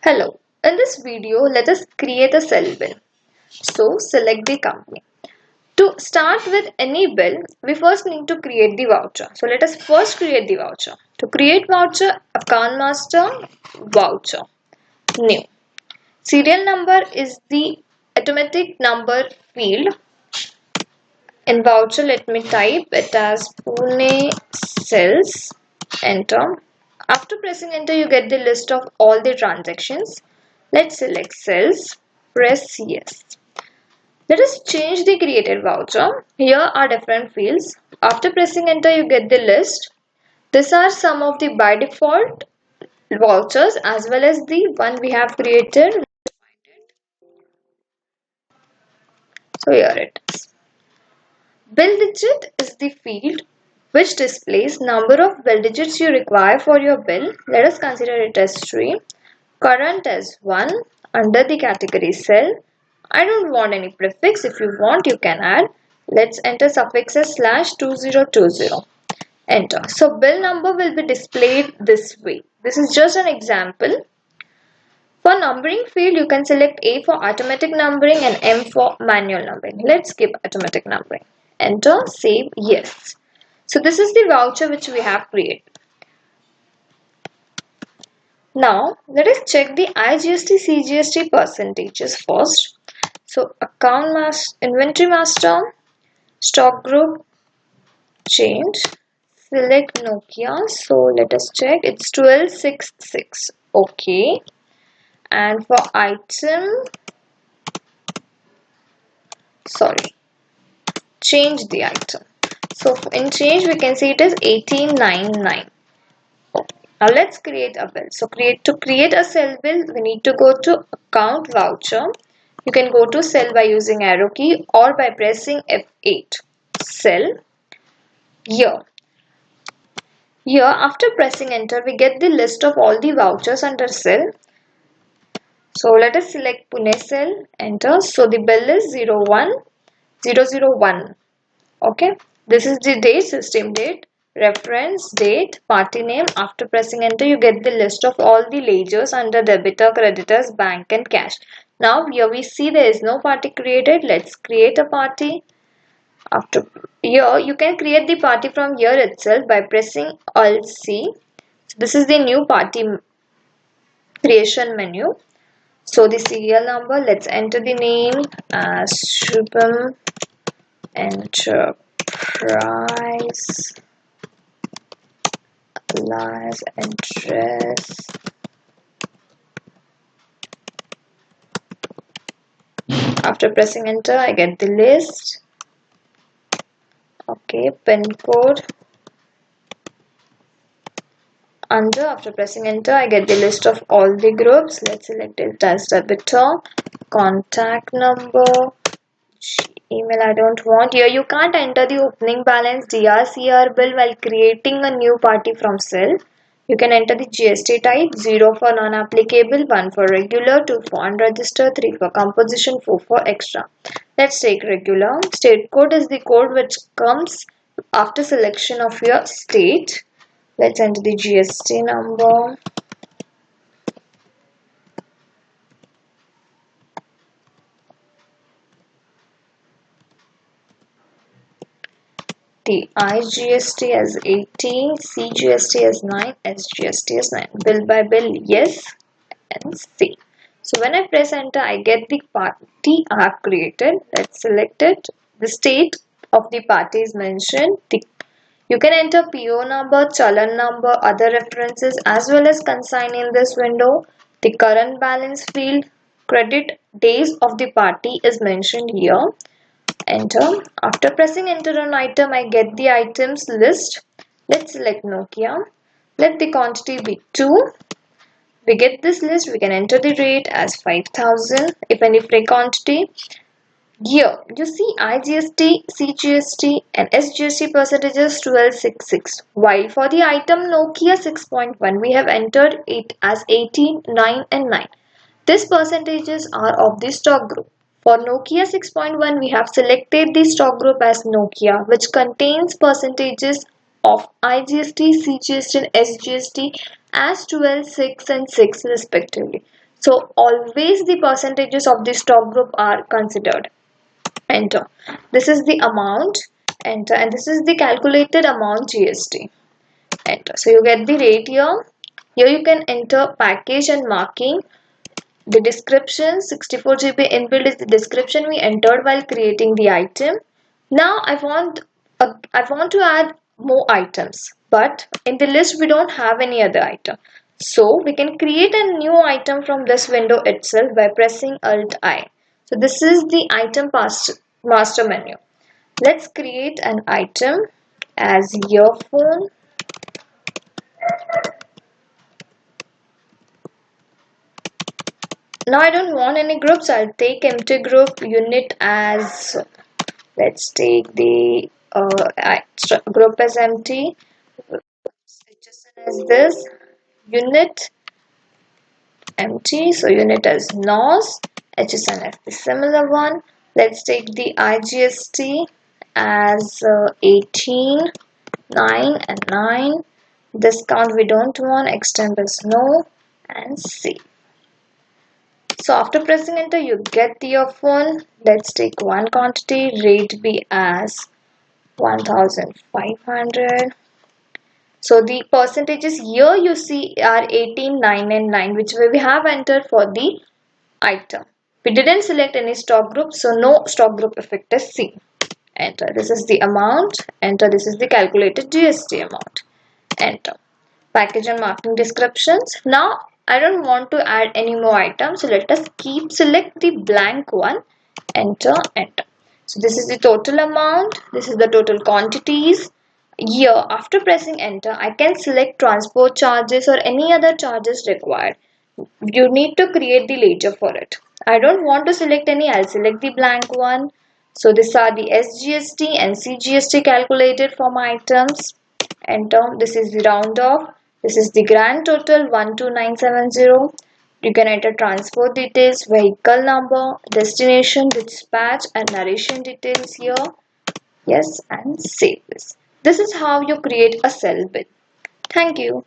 Hello, in this video let us create a cell bill. So select the company. To start with any bill, we first need to create the voucher. So let us first create the voucher. To create voucher, account master, voucher, new. Serial number is the automatic number field. In voucher, let me type it as Pune Cells, enter. After pressing enter, you get the list of all the transactions. Let's select cells, press yes. Let us change the created voucher. Here are different fields. After pressing enter, you get the list. These are some of the by default vouchers as well as the one we have created. So here it is. Bill digit is the field which displays number of bill digits you require for your bill. Let us consider it as 3. Current as 1 under the category cell. I don't want any prefix. If you want, you can add. Let's enter suffix as /2020. Enter. So bill number will be displayed this way. This is just an example. For numbering field, you can select A for automatic numbering and M for manual numbering. Let's skip automatic numbering. Enter, save, yes. So this is the voucher which we have created. Now let us check the IGST CGST percentages first. So account master, inventory master, stock group, change, select Nokia. So let us check, it's 1266. Okay. And for item, change the item. So in change we can see it is 1899. Okay. Now let's create a bill. So to create a cell bill, we need to go to account voucher. You can go to cell by using arrow key or by pressing F8. Cell. Here after pressing enter, we get the list of all the vouchers under cell. So let us select Pune cell, enter. So the bill is 01001. Okay. This is the date, system date, reference, date, party name. After pressing enter, you get the list of all the ledgers under debitor, creditors, bank and cash. Now here we see there is no party created. Let's create a party. After here, you can create the party from here itself by pressing Alt C. So this is the new party creation menu. So the serial number, let's enter the name as Shubham Enterprise, alias address. After pressing enter, I get the list. Okay, pin code. After pressing enter, I get the list of all the groups. Let's select it as debitor, contact number, email I don't want. Here you can't enter the opening balance DRCR bill while creating a new party from cell. You can enter the GST type, 0 for non-applicable, 1 for regular, 2 for unregistered, 3 for composition, 4 for extra. Let's take regular. State code is the code which comes after selection of your state. Let's enter the GST number. The IGST as 18, CGST as 9, SGST as 9. Bill by bill, yes and C. So when I press enter, I get the party I have created. Let's select it. The state of the party is mentioned. You can enter PO number, Chalan number, other references as well as consign in this window. The current balance field, credit days of the party is mentioned here. Enter. After pressing enter on item, I get the items list. Let's select Nokia. Let the quantity be 2. We get this list. We can enter the rate as 5000 if any free quantity. Here you see IGST, CGST and SGST percentages 1266. While for the item Nokia 6.1 we have entered it as 18, 9 and 9. These percentages are of the stock group. For Nokia 6.1 we have selected the stock group as Nokia, which contains percentages of IGST, CGST and SGST as 12, 6 and 6 respectively. So always the percentages of the stock group are considered. Enter. This is the amount. Enter. And this is the calculated amount GST. Enter. So you get the rate here. Here you can enter package and marking. The description 64 GB inbuilt is the description we entered while creating the item. Now I want to add more items, but in the list we don't have any other item. So we can create a new item from this window itself by pressing Alt I. So this is the item master menu. Let's create an item as earphone. Now I don't want any groups. I'll take empty group unit as, let's take the group as empty. HSN as this, unit empty, so unit as NOS, HSN as the similar one. Let's take the IGST as 18, 9 and 9. Discount we don't want, extemp is no, and save. So after pressing enter, you get your phone. Let's take one quantity, rate be as 1500. So the percentages here you see are 18, 9 and 9, which we have entered for the item. We didn't select any stock group, so no stock group effect is seen. Enter. This is the amount. Enter. This is the calculated GST amount. Enter. Package and marking descriptions. Now I don't want to add any more items, so let us select the blank one. Enter. Enter. So this is the total amount. This is the total quantities. Here after pressing enter, I can select transport charges or any other charges required. You need to create the ledger for it. I don't want to select any. I'll select the blank one. So these are the SGST and CGST calculated for my items. Enter. This is the round off. This is the grand total 12970. You can enter transport details, vehicle number, destination, dispatch and narration details here. Yes, and save this. This is how you create a sell bill. Thank you.